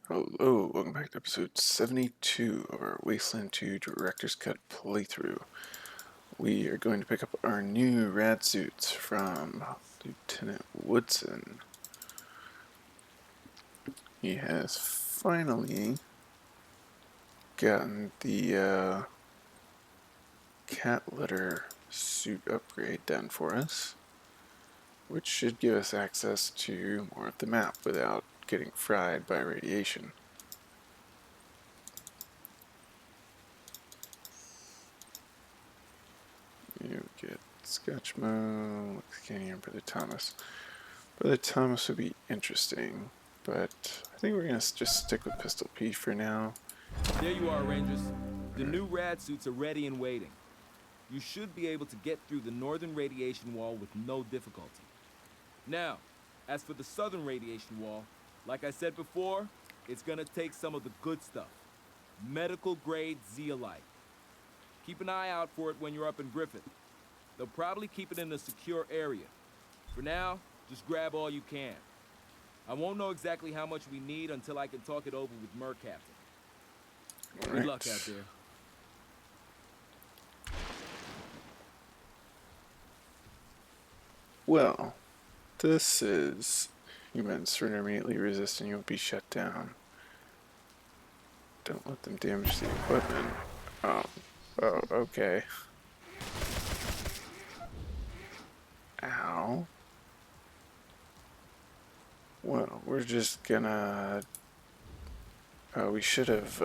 Hello, welcome back to episode 72 of our Wasteland 2 Director's Cut playthrough. We are going to pick up our new rad suits from Lieutenant Woodson. He has finally gotten the cat litter suit upgrade done for us, which should give us access to more of the map without getting fried by radiation. You get Scotchmo, Canyon, Brother Thomas. Brother Thomas would be interesting, but I think we're going to just stick with Pistol Pete for now. There you are, Rangers. The new rad suits are ready and waiting. You should be able to get through the northern radiation wall with no difficulty. Now, as for the southern radiation wall, like I said before, it's gonna take some of the good stuff. Medical grade zeolite. Keep an eye out for it when you're up in Griffith. They'll probably keep it in a secure area. For now, just grab all you can. I won't know exactly how much we need until I can talk it over with Mer Captain. Good luck out there. Well, this is humans surrender immediately, resist and you'll be shut down. Don't let them damage the equipment. Oh, okay. Ow. Well, we're just gonna... we should have,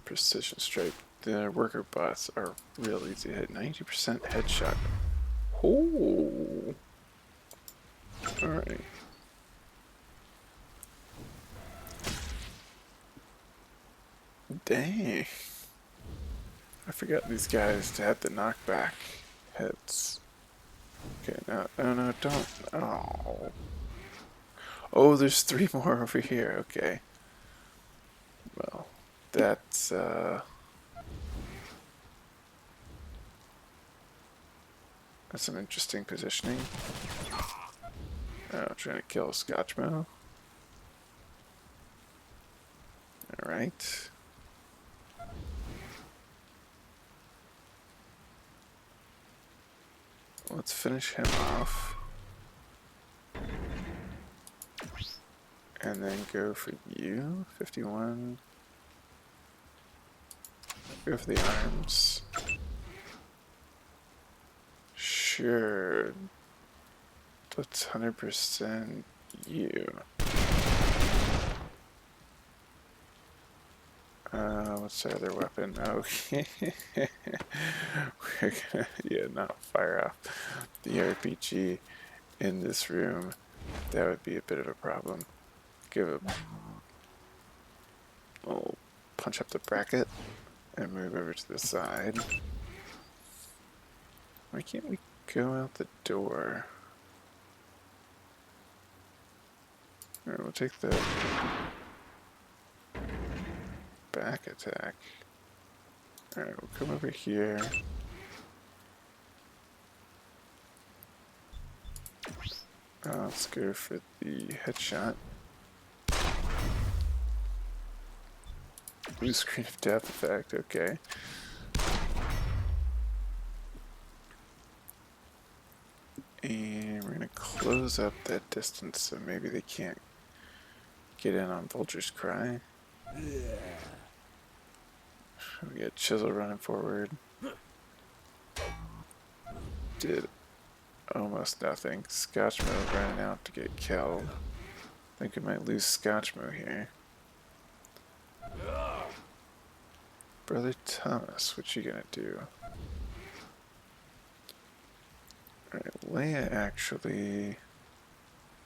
precision strike. The worker bots are real easy to hit. 90% headshot. Oh! Alright. Dang. I forgot these guys to have the knockback hits. Okay, no, don't. Oh. Oh, there's 3 more over here. Okay. Well, that's some interesting positioning. Oh, trying to kill Scotchmo. Alright. Let's finish him off. And then go for you. 51. Go for the arms. Sure. That's 100% you. What's the other weapon? Okay. We're gonna, not fire off the RPG in this room. That would be a bit of a problem. Give a little punch up the bracket and move over to the side. Why can't we go out the door? Alright, we'll take the back attack. Alright, we'll come over here. Let's go for the headshot. Blue screen of death effect, okay. And we're gonna close up that distance so maybe they can't get in on Vulture's Cry. We got Chisel running forward. Did almost nothing. Scotchmo running out to get killed. I think we might lose Scotchmo here. Brother Thomas, what you gonna do? Alright, Leia actually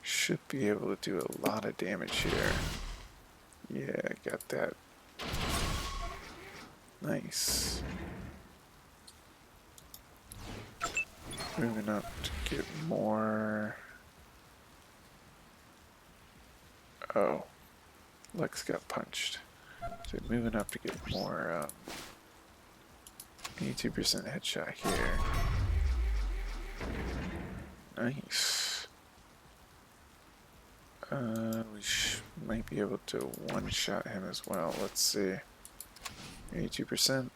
should be able to do a lot of damage here. Yeah, got that. Nice. Moving up to get more. Oh, Lex got punched. So moving up to get more. 82% headshot here. Nice. Might be able to one-shot him as well. Let's see. 82%.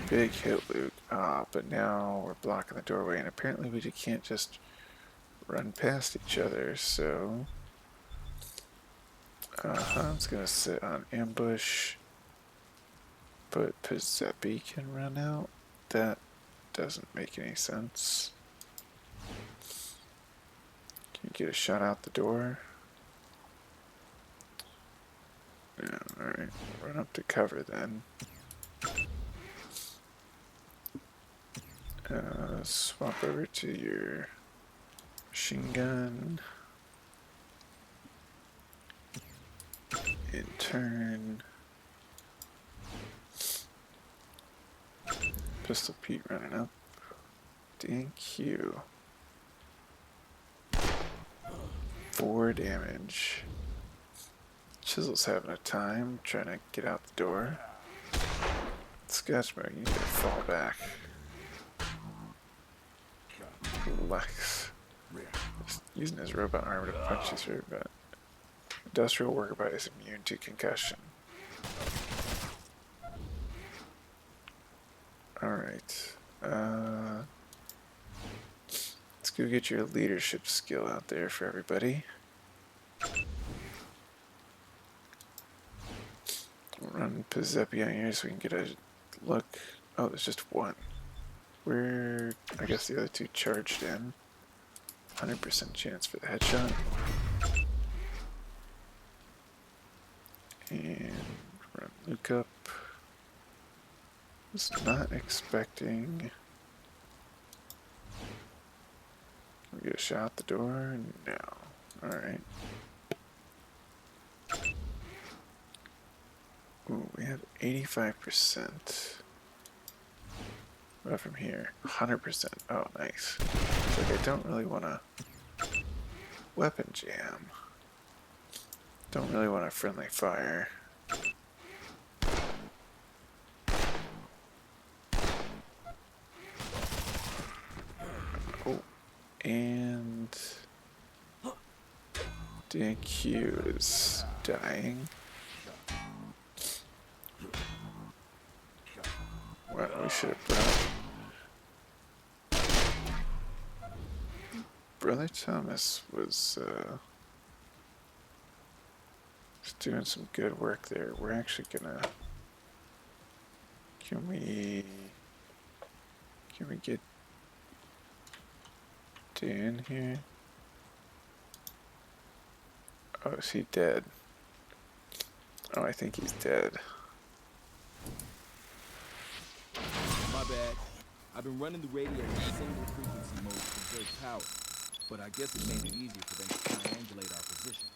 Big hit, Luke. But now we're blocking the doorway, and apparently we can't just run past each other, so... Han's gonna sit on ambush, but Pizepi can run out? That doesn't make any sense. Can you get a shot out the door? Yeah, alright. Run up to cover then. Swap over to your machine gun. In turn. Pistol Pete running up. DQ. 4 damage. Chisel's having a time trying to get out the door. Scotchbag, you need to fall back. Lex. Just using his robot armor to punch you through, but industrial worker body is immune to concussion. Alright. Let's go get your leadership skill out there for everybody. Run Pizepi on here so we can get a look. Oh, there's just one. Where, I guess the other two charged in. 100% chance for the headshot. And run Luke up. Was not expecting. Can we get a shot at the door? No. Alright. Ooh, we have 85%. What about from here? 100%. Oh, nice. It's like I don't really want to weapon jam. Don't really want a friendly fire. Oh, and DQ is dying. Well, we should have brought Brother Thomas was doing some good work there. We're actually gonna. Can we get Dan here? Oh, is he dead? Oh, I think he's dead. My bad. I've been running the radio in single frequency mode to conserve power, but I guess it made it easier for them to triangulate our position.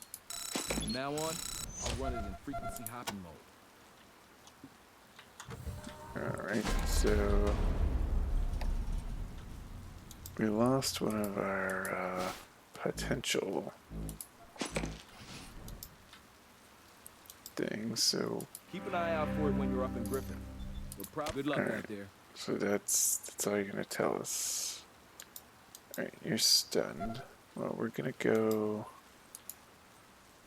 From now on, I'll run it in frequency hopping mode. Alright, so we lost one of our potential things, so Keep an eye out for it when you're up in Griffin. Good luck out there. so that's all you're gonna tell us. Alright, you're stunned. Well, we're gonna go.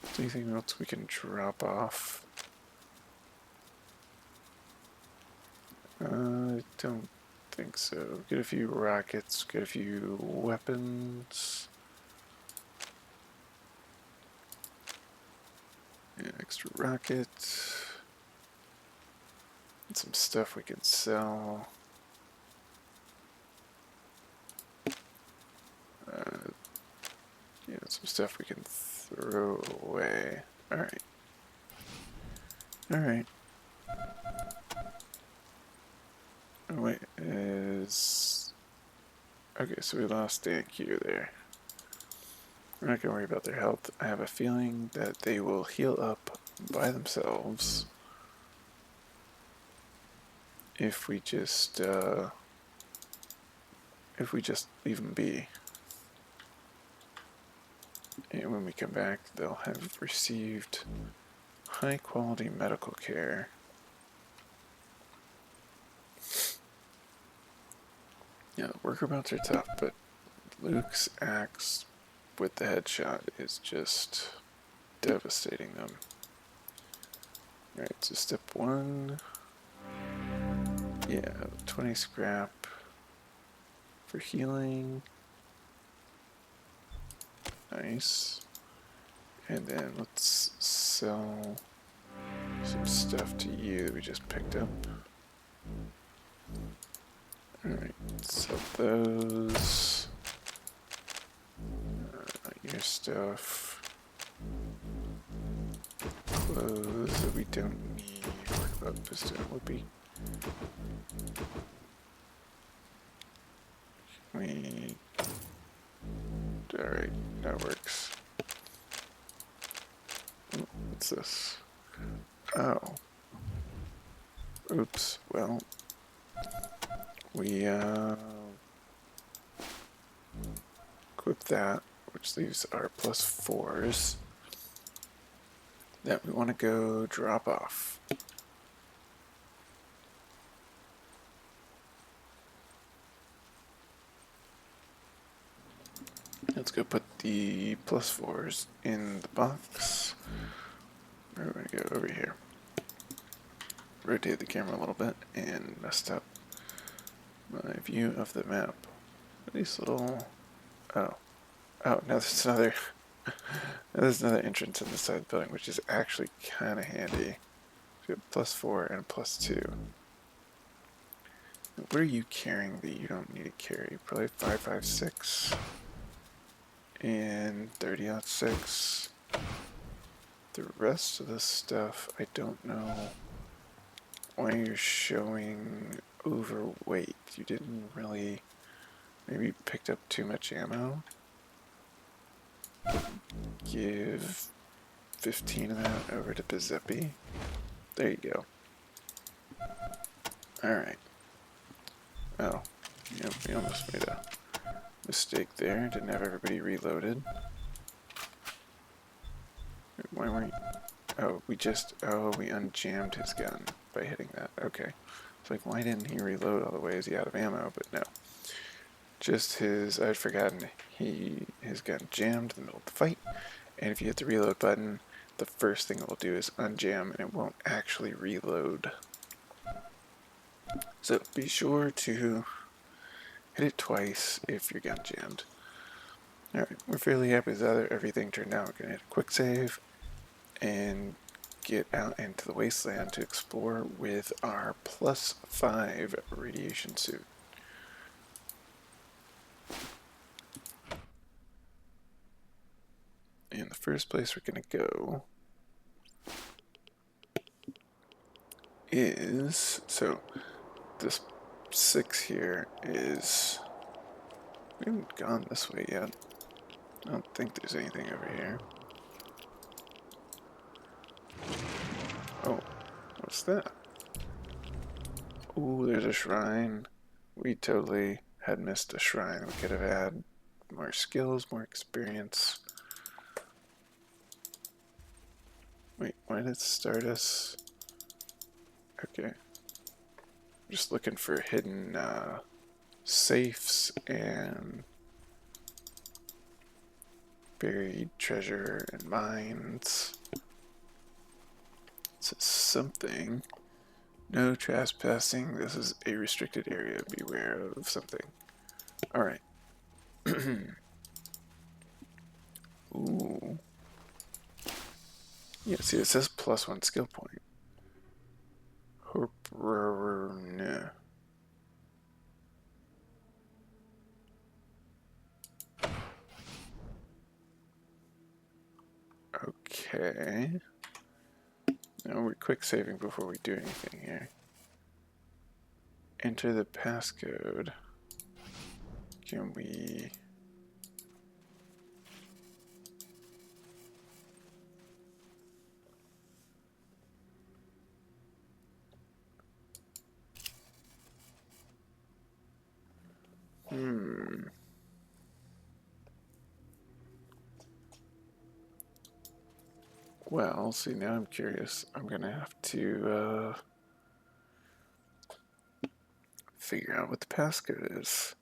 Is there anything else we can drop off? I don't think so. Get a few rockets, get a few weapons. Yeah, extra rocket. And some stuff we can sell. Yeah, some stuff we can throw away. Alright. Alright. Oh, wait, is... Okay, so we lost DQ there. We're not gonna worry about their health. I have a feeling that they will heal up by themselves if we just leave them be. And when we come back, they'll have received high quality medical care. Yeah, worker mounts are tough, but Luke's axe with the headshot is just devastating them. Alright, so step 1. Yeah, 20 scrap for healing. Nice. And then let's sell some stuff to you that we just picked up. Alright, sell those. Your stuff. Clothes that we don't need. What about pistol whoopee? We. Alright, that works. Oh, what's this? Oh. Oops, well. We, equip that, which leaves our +4s that we want to go drop off. Let's go put the +4s in the box. We're going to go over here. Rotate the camera a little bit and messed up my view of the map. These little... Oh. Oh, now there's another... there's another entrance in the side of the building, which is actually kind of handy. So we have +4 and +2. What are you carrying that you don't need to carry? Probably 5.56 and 30.6. The rest of the stuff, I don't know why you're showing overweight. You didn't really, maybe picked up too much ammo. Give 15 of that over to Bizepi. There you go. Alright. Oh, yep, we almost made a mistake there. Didn't have everybody reloaded. Why weren't... Oh, we unjammed his gun by hitting that. Okay. It's like, why didn't he reload all the way? Is he out of ammo? But no. Just I'd forgotten his gun jammed in the middle of the fight. And if you hit the reload button, the first thing it will do is unjam and it won't actually reload. So be sure to hit it twice if your gun jammed. Alright, we're fairly happy with everything turned out. We're going to hit a quick save and get out into the Wasteland to explore with our +5 radiation suit. And the first place we're going to go is, so this 6 here is, we haven't gone this way yet. I don't think there's anything over here. Oh, what's that? Ooh, there's a shrine. We totally had missed a shrine. We could have had more skills, more experience. Wait, why did it start us? Okay. Just looking for hidden safes and buried treasure and mines. It says something. No trespassing. This is a restricted area. Beware of something. Alright. Ooh. Yeah, see, it says +1 skill point. No. Okay. Now we're quick saving before we do anything here. Enter the passcode. Can we... Well, see, now I'm curious. I'm gonna have to figure out what the passcode is.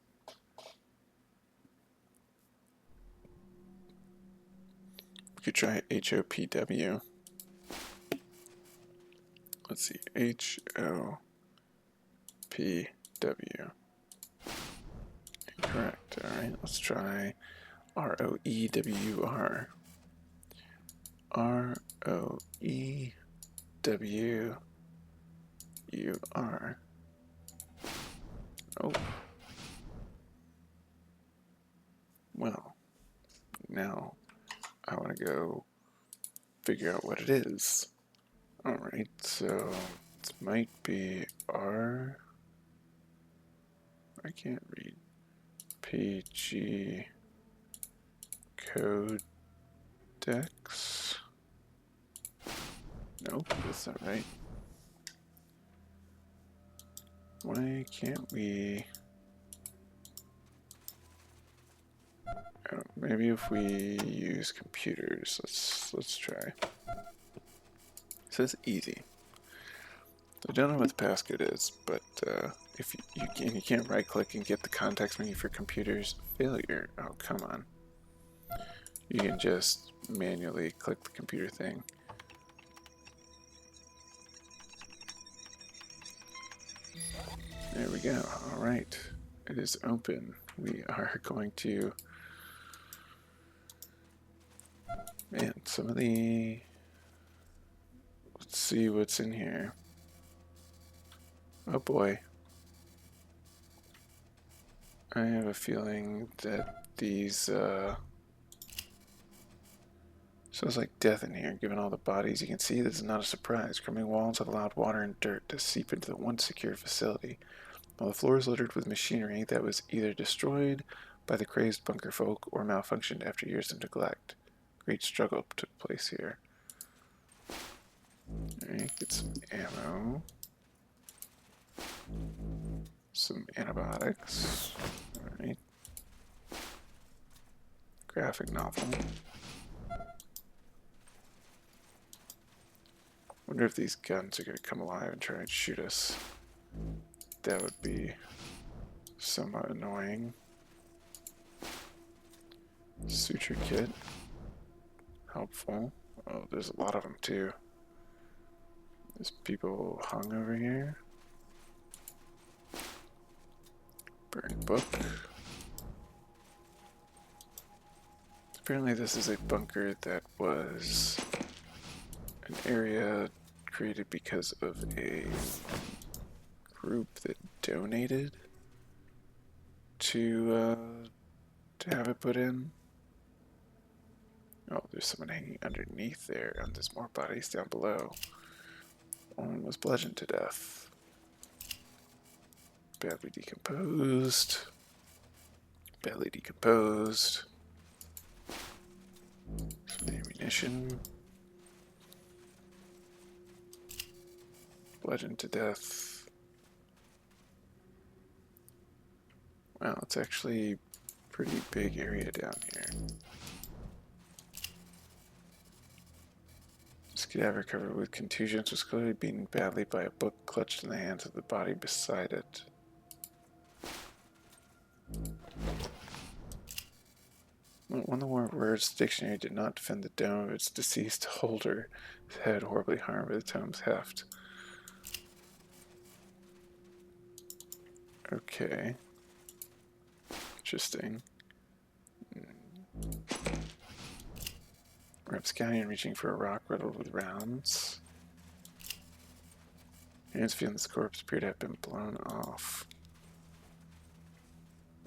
You could try HOPW. Let's see, HOPW. Correct. Alright, let's try ROEWR. ROEWUR. Oh. Well, now I want to go figure out what it is. Alright, so it might be R. I can't read. PG Codex. Nope, that's not right. Why can't we? Oh, maybe if we use computers, let's try. It says easy. I don't know what the passcode is, but if you can't right click and get the context menu for computers, failure. Oh, come on. You can just manually click the computer thing. There we go. Alright. It is open. We are going to... Man, some of the... Let's see what's in here. Oh boy. I have a feeling that these... Sounds like death in here, given all the bodies you can see. This is not a surprise. Crumbling walls have allowed water and dirt to seep into the once secure facility, while the floor is littered with machinery that was either destroyed by the crazed bunker folk or malfunctioned after years of neglect. Great struggle took place here. Alright, get some ammo. Some antibiotics. Alright. Graphic novel. Wonder if these guns are going to come alive and try and shoot us. That would be somewhat annoying. Suture kit. Helpful. Oh, there's a lot of them too. There's people hung over here. Burned book. Apparently this is a bunker that was an area created because of a group that donated to have it put in. Oh, there's someone hanging underneath there, and there's more bodies down below. One was bludgeoned to death. Badly decomposed. Badly decomposed. Some ammunition. Bludgeoned to death. Wow, it's actually a pretty big area down here. This cadaver covered with contusions was clearly beaten badly by a book clutched in the hands of the body beside it. One of the words dictionary did not defend the dome of its deceased holder, his head horribly harmed by the tome's heft. Okay. Interesting. We're scanning and reaching for a rock riddled with rounds. Hands feeling this corpse appear to have been blown off.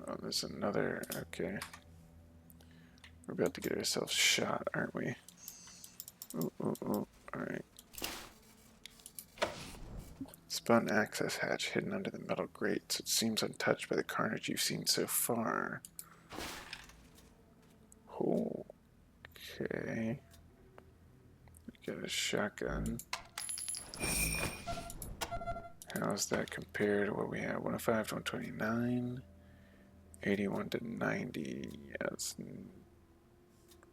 Oh, there's another. Okay. We're about to get ourselves shot, aren't we? Ooh, ooh, ooh. Alright. Spun access hatch hidden under the metal grates. It seems untouched by the carnage you've seen so far. Oh. Okay. We got a shotgun. How's that compared to what we have? 105 to 129. 81 to 90. Yeah, that's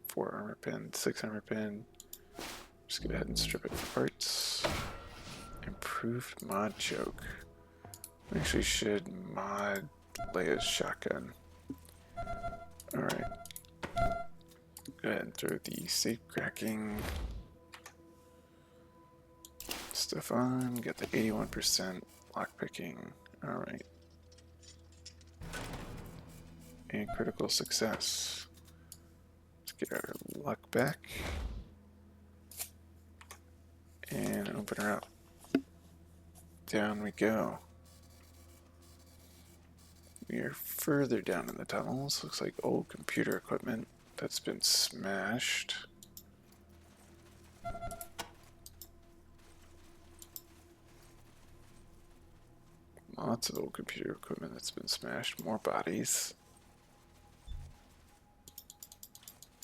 4 armor pin, 6 armor pin. Just go ahead and strip it for parts. Improved mod choke. We actually should mod Leia's shotgun. Alright. Go ahead and throw the safe cracking stuff on. Get the 81% lockpicking. Alright. And critical success. Let's get our luck back. And open her up. Down we go. We are further down in the tunnels. Looks like old computer equipment that's been smashed. Lots of old computer equipment that's been smashed. More bodies.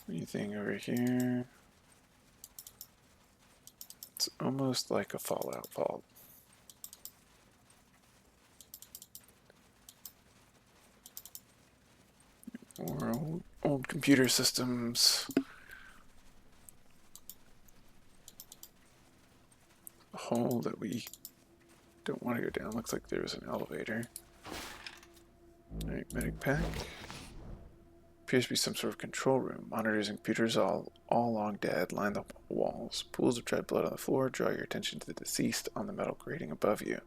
Anything over here? It's almost like a Fallout vault. More old computer systems. A hole that we don't want to go down. Looks like there's an elevator. Alright, medic pack. Appears to be some sort of control room. Monitors and computers all long dead line the walls. Pools of dried blood on the floor draw your attention to the deceased on the metal grating above you.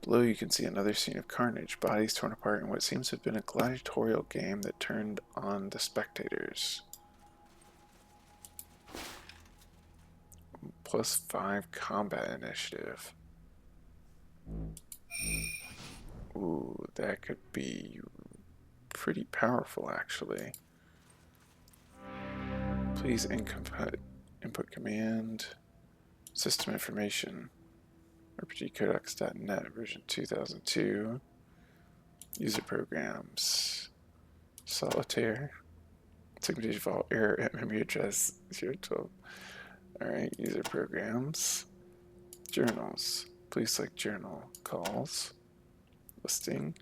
Below you can see another scene of carnage, bodies torn apart in what seems to have been a gladiatorial game that turned on the spectators. +5 combat initiative. Ooh, that could be pretty powerful actually. Please input command. System information. RPGcodex.net version 2002. User programs. Solitaire. Segmentation fault error at memory address 012. Alright, user programs. Journals. Please select journal. Calls. Listing.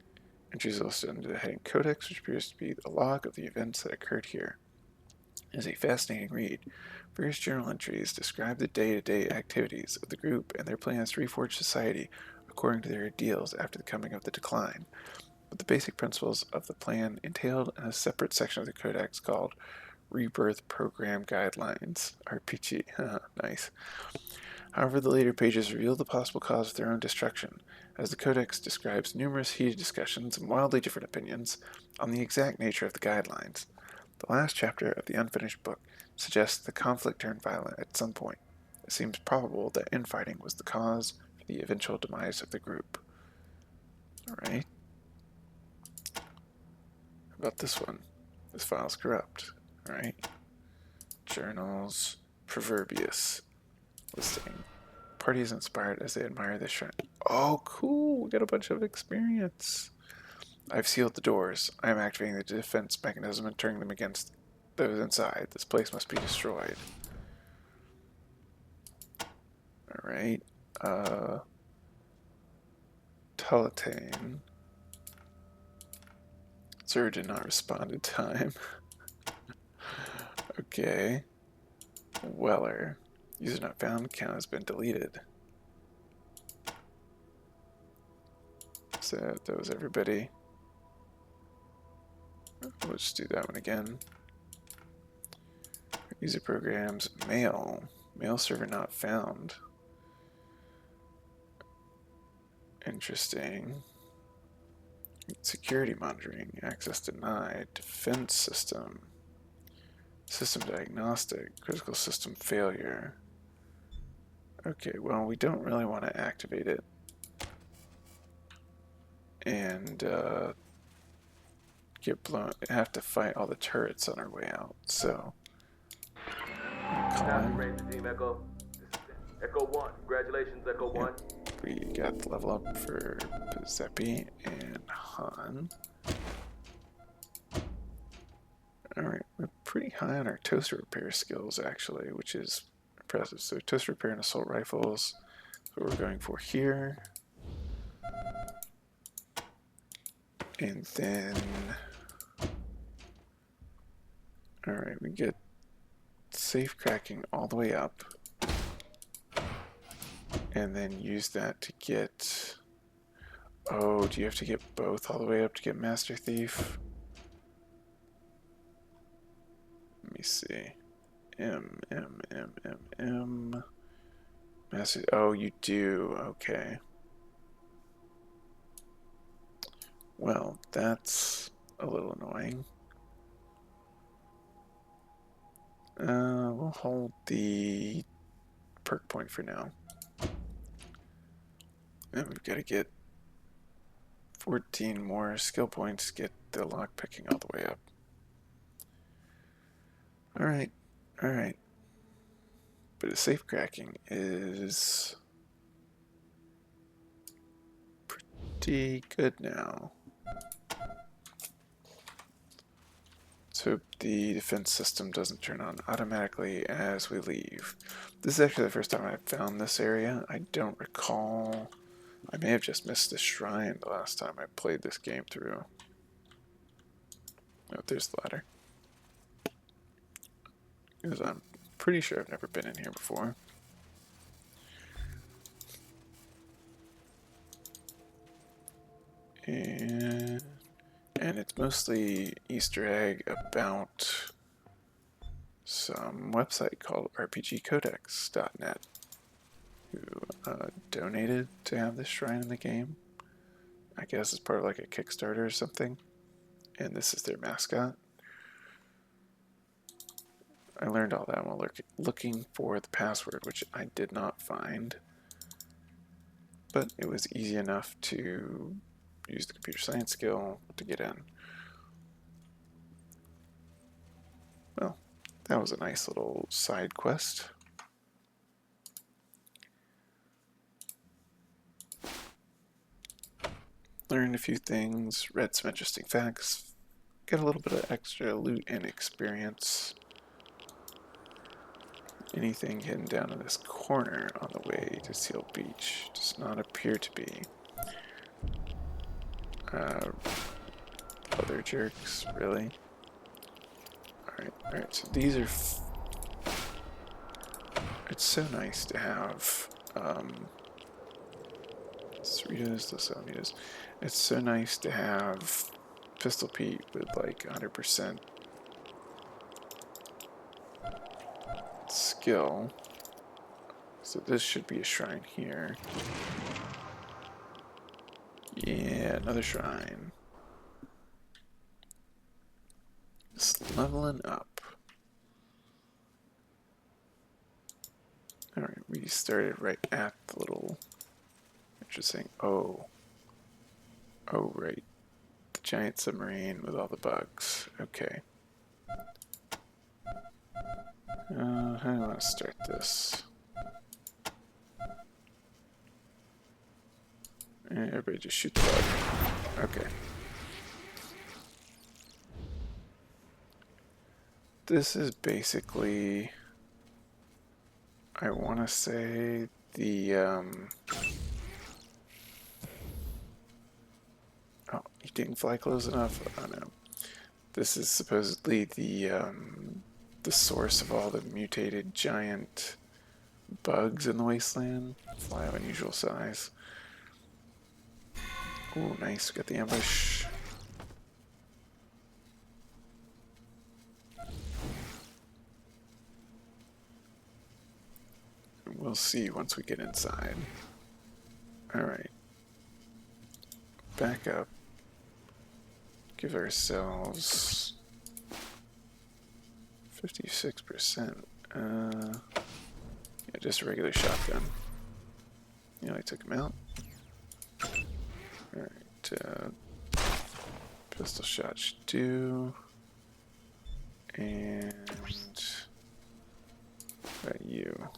Entries listed under the heading Codex, which appears to be a log of the events that occurred here. It is a fascinating read. Various journal entries describe the day-to-day activities of the group and their plans to reforge society according to their ideals after the coming of the decline. But the basic principles of the plan entailed in a separate section of the Codex called Rebirth Program Guidelines, RPG. Nice. However, the later pages reveal the possible cause of their own destruction, as the Codex describes numerous heated discussions and wildly different opinions on the exact nature of the guidelines. The last chapter of the unfinished book suggests the conflict turned violent at some point. It seems probable that infighting was the cause for the eventual demise of the group. Alright. How about this one? This file is corrupt. Alright. Journals. Proverbius. Listing. Party is inspired as they admire this shrine. Oh, cool! We got a bunch of experience. I've sealed the doors. I am activating the defense mechanism and turning them against those inside. This place must be destroyed. Alright. Tulatane. Sir did not respond in time. Okay. Weller. User not found. Count has been deleted. So that was everybody. We'll just do that one again. User programs. Mail. Mail server not found. Interesting. Security monitoring. Access denied. Defense system. System diagnostic. Critical system failure. Okay, well, we don't really want to activate it. And get blown. Have to fight all the turrets on our way out. So, call in. Team Echo. Echo 1. Congratulations, Echo 1. We got the level up for Giuseppe and Han. Alright, we're pretty high on our toaster repair skills actually, which is impressive. So toaster repair and assault rifles. That's what we're going for here. And then alright, we get safe cracking all the way up. And then use that to get... Oh, do you have to get both all the way up to get Master Thief? me see. M. Master. Oh, you do. Okay. Well, that's a little annoying. We'll hold the perk point for now. And we've got to get 14 more skill points to get the lock picking all the way up. Alright, alright. But a safe cracking is pretty good now. Let's hope the defense system doesn't turn on automatically as we leave. This is actually the first time I've found this area. I don't recall. I may have just missed the shrine the last time I played this game through. Oh, there's the ladder. Because I'm pretty sure I've never been in here before. And it's mostly Easter egg about some website called RPGcodex.net who donated to have this shrine in the game. I guess it's part of like a Kickstarter or something. And this is their mascot. I learned all that while looking for the password, which I did not find. But it was easy enough to use the computer science skill to get in. Well, that was a nice little side quest. Learned a few things, read some interesting facts, got a little bit of extra loot and experience. Anything hidden down in this corner on the way to Seal Beach does not appear to be. Other jerks, really? Alright, so these are... It's so nice to have... Cerritos, Los Alamitos. It's so nice to have Pistol Pete with like 100% skill. So this should be a shrine here. Yeah, another shrine. Just leveling up. Alright, we started right at the little... Interesting. Oh, right. The giant submarine with all the bugs. Okay. How do I want to start this? Everybody just shoot the bug. Okay. This is basically, I want to say, the, oh, he didn't fly close enough? Oh no. This is supposedly the source of all the mutated giant bugs in the Wasteland. Fly of unusual size. Ooh, nice. We got the ambush. We'll see once we get inside. Alright. Back up. Give ourselves 56%. Yeah, just a regular shotgun. I took him out. Alright, pistol shot should do. And what about you?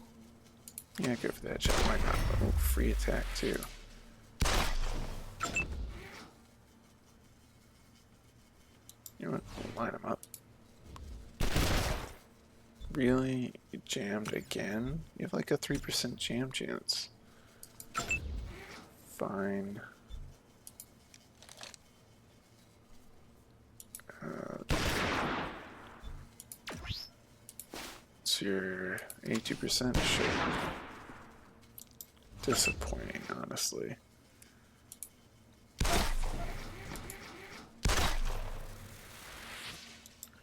Yeah, go for that shot. Why not? Oh, free attack too. You know what? We'll line them up. Really? You jammed again? You have like a 3% jam chance. Fine. It's your 82%. Sure. Disappointing, honestly.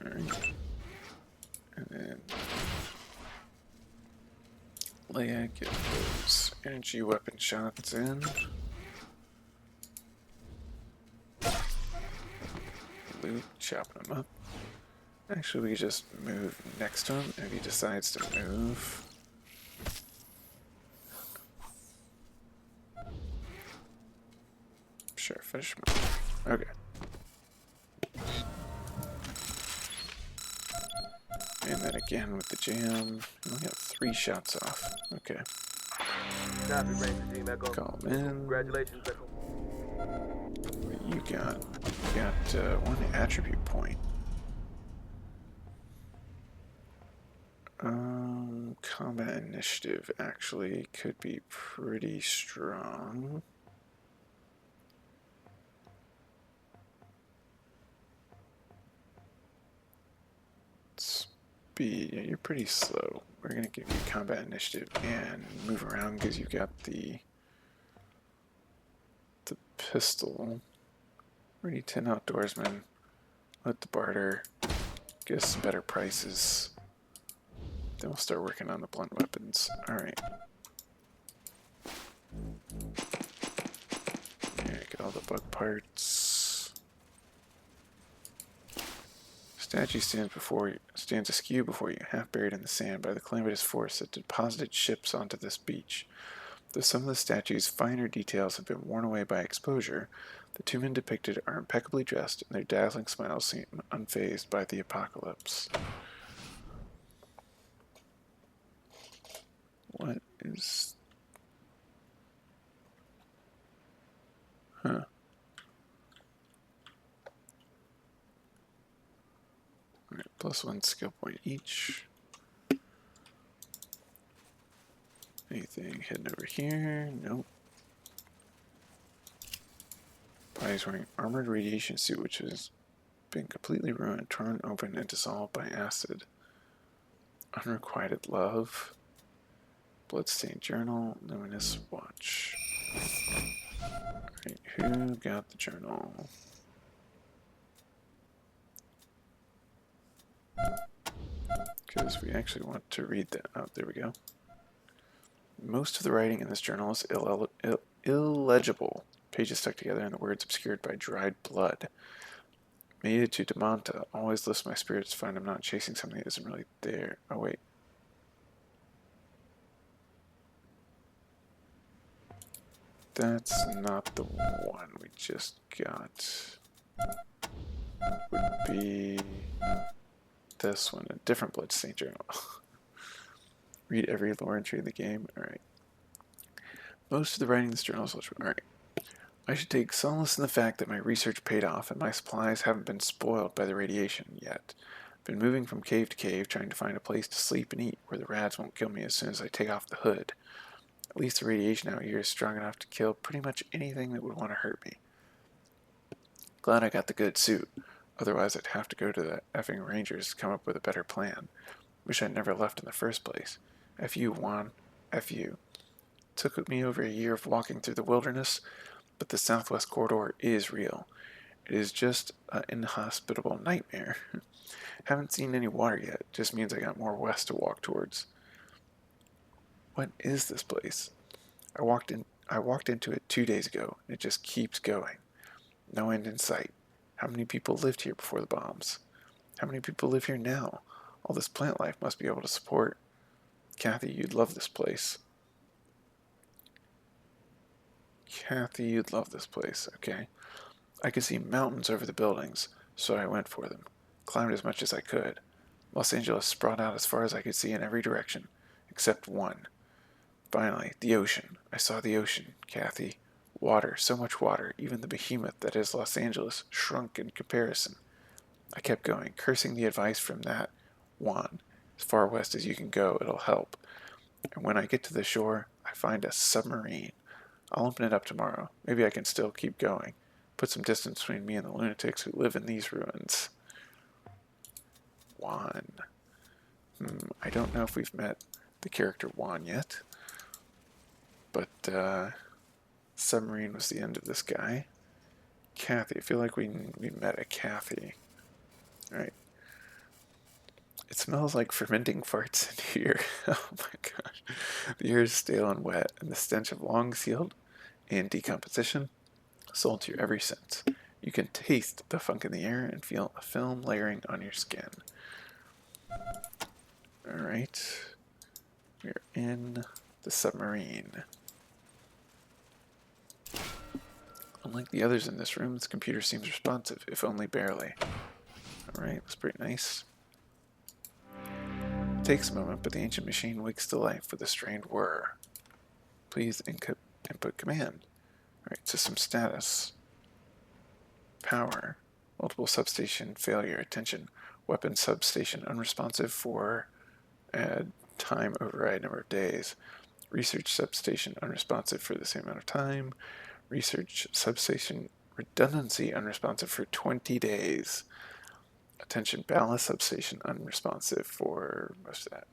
Alright. in. Leia, get those energy weapon shots in. Luke, chopping him up. Actually, we could just move next to him if he decides to move. Sure, finish him. Okay. And then again with the jam. We got 3 shots off. Okay. Copy, Ranger Team Echo. Call him in. Congratulations, Echo. What you got? You got 1 attribute point. Combat initiative actually could be pretty strong. Speed, yeah, you're pretty slow. We're gonna give you combat initiative and move around because you got the pistol. We need 10 outdoorsmen. Let the barter get us some better prices. Then we'll start working on the blunt weapons. Alright. Yeah, get all the bug parts. Statue stands askew before you, half buried in the sand by the calamitous force that deposited ships onto this beach. Though some of the statue's finer details have been worn away by exposure, the 2 men depicted are impeccably dressed, and their dazzling smiles seem unfazed by the apocalypse. What is... Huh. Alright, +1 skill point each. Anything hidden over here? Nope. Body's wearing armored radiation suit, which has been completely ruined, torn open, and dissolved by acid. Unrequited love. Bloodstained journal. Luminous watch. Alright, who got the journal? Because we actually want to read that. Oh, there we go. Most of the writing in this journal is illegible. Pages stuck together and the words obscured by dried blood. Made it to Demanta. Always lifts my spirits to find I'm not chasing something that isn't really there. Oh, wait. That's not the one we just got. Would be this one, a different bloodstained journal. Read every lore entry in the game. Alright. Most of the writing in this journal is legible. Alright. I should take solace in the fact that my research paid off and my supplies haven't been spoiled by the radiation yet. I've been moving from cave to cave, trying to find a place to sleep and eat where the rats won't kill me as soon as I take off the hood. At least the radiation out here is strong enough to kill pretty much anything that would want to hurt me. Glad I got the good suit. Otherwise I'd have to go to the effing Rangers to come up with a better plan. Wish I'd never left in the first place. F you, Juan. F you. Took me over a year of walking through the wilderness, but the Southwest Corridor is real. It is just an inhospitable nightmare. Haven't seen any water yet. Just means I got more west to walk towards. What is this place? I walked into it 2 days ago, and it just keeps going. No end in sight. How many people lived here before the bombs? How many people live here now? All this plant life must be able to support. Kathy, you'd love this place. Kathy, you'd love this place. Okay. I could see mountains over the buildings, so I went for them. Climbed as much as I could. Los Angeles sprawled out as far as I could see in every direction, except one. Finally, the ocean. I saw the ocean, Kathy. Water, so much water, even the behemoth that is Los Angeles shrunk in comparison. I kept going, cursing the advice from that Juan. As far west as you can go, it'll help. And when I get to the shore, I find a submarine. I'll open it up tomorrow. Maybe I can still keep going. Put some distance between me and the lunatics who live in these ruins. Juan. I don't know if we've met the character Juan yet. But, submarine was the end of this guy. Kathy. I feel like we met a Kathy. Alright. It smells like fermenting farts in here. Oh my gosh. The air is stale and wet, and the stench of long sealed and decomposition sold to your every sense. You can taste the funk in the air and feel a film layering on your skin. Alright. We're in the submarine. Unlike the others in this room, this computer seems responsive, if only barely. Alright, that's pretty nice. It takes a moment, but the ancient machine wakes to life with a strained whir. Please input command. Alright, system status. Power. Multiple substation failure. Attention. Weapon substation unresponsive for time override number of days. Research substation unresponsive for the same amount of time. Research substation redundancy unresponsive for 20 days. Attention, ballast substation unresponsive for most of that,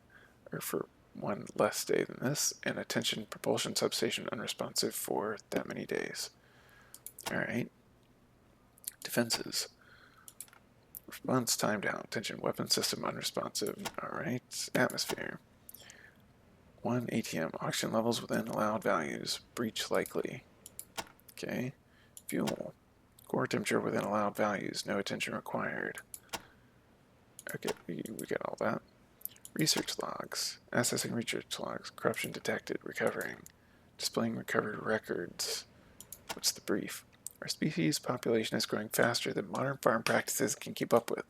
or for one less day than this. And attention, propulsion substation unresponsive for that many days. Alright. Defenses. Response time down. Attention, weapon system unresponsive. Alright. Atmosphere. 1 ATM. Oxygen levels within allowed values. Breach likely. Okay. Fuel. Core temperature within allowed values. No attention required. Okay, we got all that. Research logs. Accessing research logs. Corruption detected. Recovering. Displaying recovered records. What's the brief? Our species population is growing faster than modern farm practices can keep up with.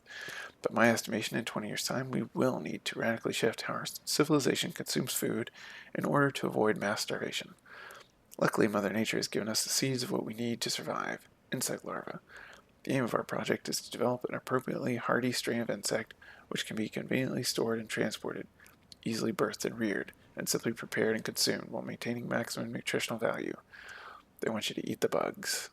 But my estimation, in 20 years' time, we will need to radically shift how our civilization consumes food in order to avoid mass starvation. Luckily, Mother Nature has given us the seeds of what we need to survive: insect larvae. The aim of our project is to develop an appropriately hardy strain of insect which can be conveniently stored and transported, easily birthed and reared, and simply prepared and consumed while maintaining maximum nutritional value. They want you to eat the bugs.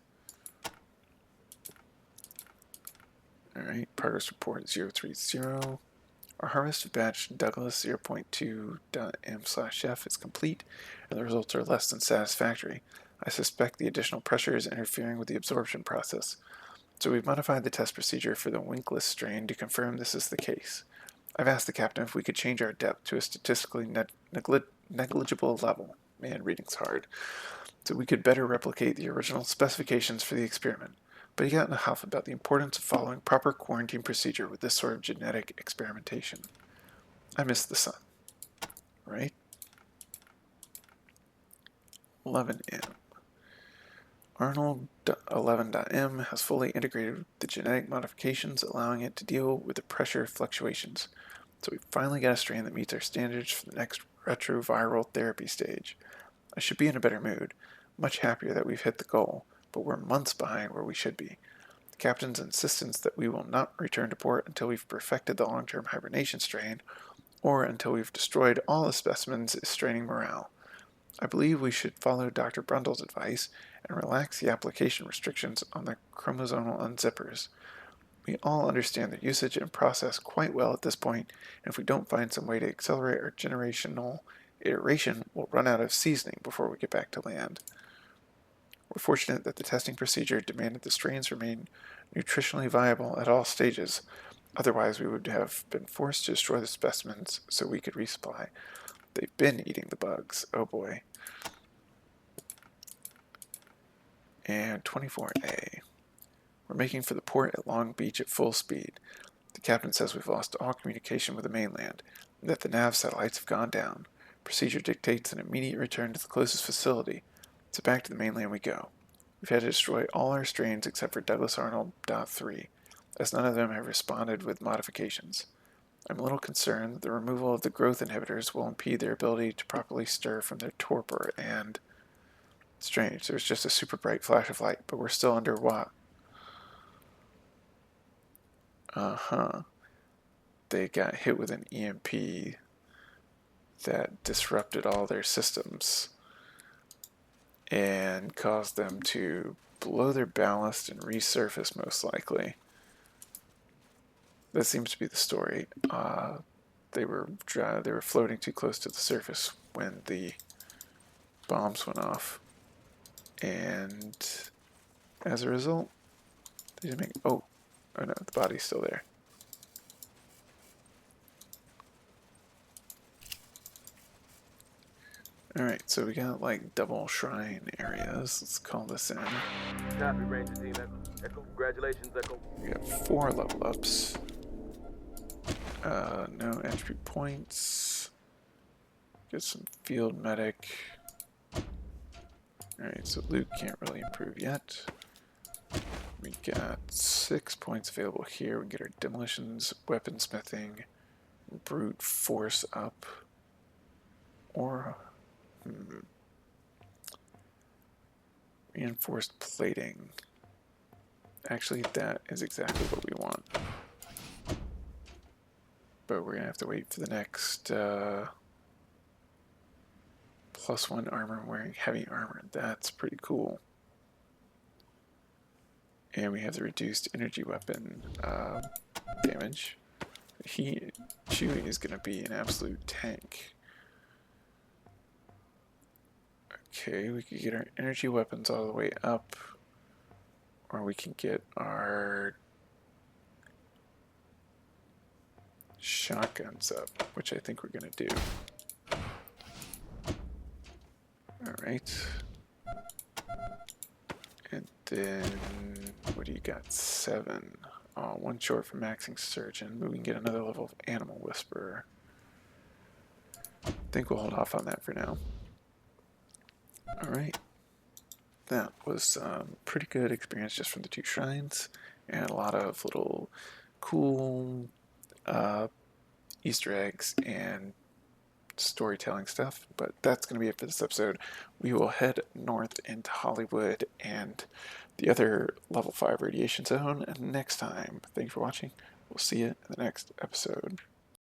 Alright, progress report 030. Our harvested batch Douglas 0.2.m/f is complete, and the results are less than satisfactory. I suspect the additional pressure is interfering with the absorption process. So we've modified the test procedure for the winkless strain to confirm this is the case. I've asked the captain if we could change our depth to a statistically negligible level. Man, reading's hard. So we could better replicate the original specifications for the experiment. But he got in a huff about the importance of following proper quarantine procedure with this sort of genetic experimentation. I miss the sun. Right? 11M. Arnold 11.m has fully integrated the genetic modifications, allowing it to deal with the pressure fluctuations. So we finally got a strain that meets our standards for the next retroviral therapy stage. I should be in a better mood, much happier that we've hit the goal, but we're months behind where we should be. The captain's insistence that we will not return to port until we've perfected the long-term hibernation strain, or until we've destroyed all the specimens, is straining morale. I believe we should follow Dr. Brundle's advice and relax the application restrictions on the chromosomal unzippers. We all understand their usage and process quite well at this point, and if we don't find some way to accelerate our generational iteration, we'll run out of seasoning before we get back to land. We're fortunate that the testing procedure demanded the strains remain nutritionally viable at all stages. Otherwise, we would have been forced to destroy the specimens so we could resupply. They've been eating the bugs. Oh boy. And 24A. We're making for the port at Long Beach at full speed. The captain says we've lost all communication with the mainland, and that the nav satellites have gone down. Procedure dictates an immediate return to the closest facility, so back to the mainland we go. We've had to destroy all our strains except for Douglas Arnold .3, as none of them have responded with modifications. I'm a little concerned that the removal of the growth inhibitors will impede their ability to properly stir from their torpor and... Strange, there's just a super bright flash of light, but we're still under what? Uh-huh. They got hit with an EMP that disrupted all their systems and caused them to blow their ballast and resurface, most likely. That seems to be the story. They were floating too close to the surface when the bombs went off, and as a result, they didn't make. Oh no, the body's still there. Alright, so we got like double shrine areas. Let's call this in. Copy, Ranger Team Echo. Echo, congratulations, Echo. We got 4 level ups. No entry points. Get some field medic. Alright, so Luke can't really improve yet. We got 6 points available here. We can get our demolitions, weaponsmithing, brute force up, or reinforced plating. Actually, that is exactly what we want. But we're going to have to wait for the next +1 armor wearing heavy armor. That's pretty cool. And we have the reduced energy weapon damage. Chewie is going to be an absolute tank. Okay, we could get our energy weapons all the way up, or we can get our shotguns up, which I think we're going to do. Alright. And then, what do you got? 7. Oh, 1 short for maxing surgeon, but we can get another level of animal whisperer. I think we'll hold off on that for now. Alright. That was pretty good experience just from the 2 shrines, and a lot of little cool Easter eggs and storytelling stuff. But that's going to be it for this episode. We will head north into Hollywood and the other level 5 radiation zone next time. Thank you for watching. We'll see you in the next episode.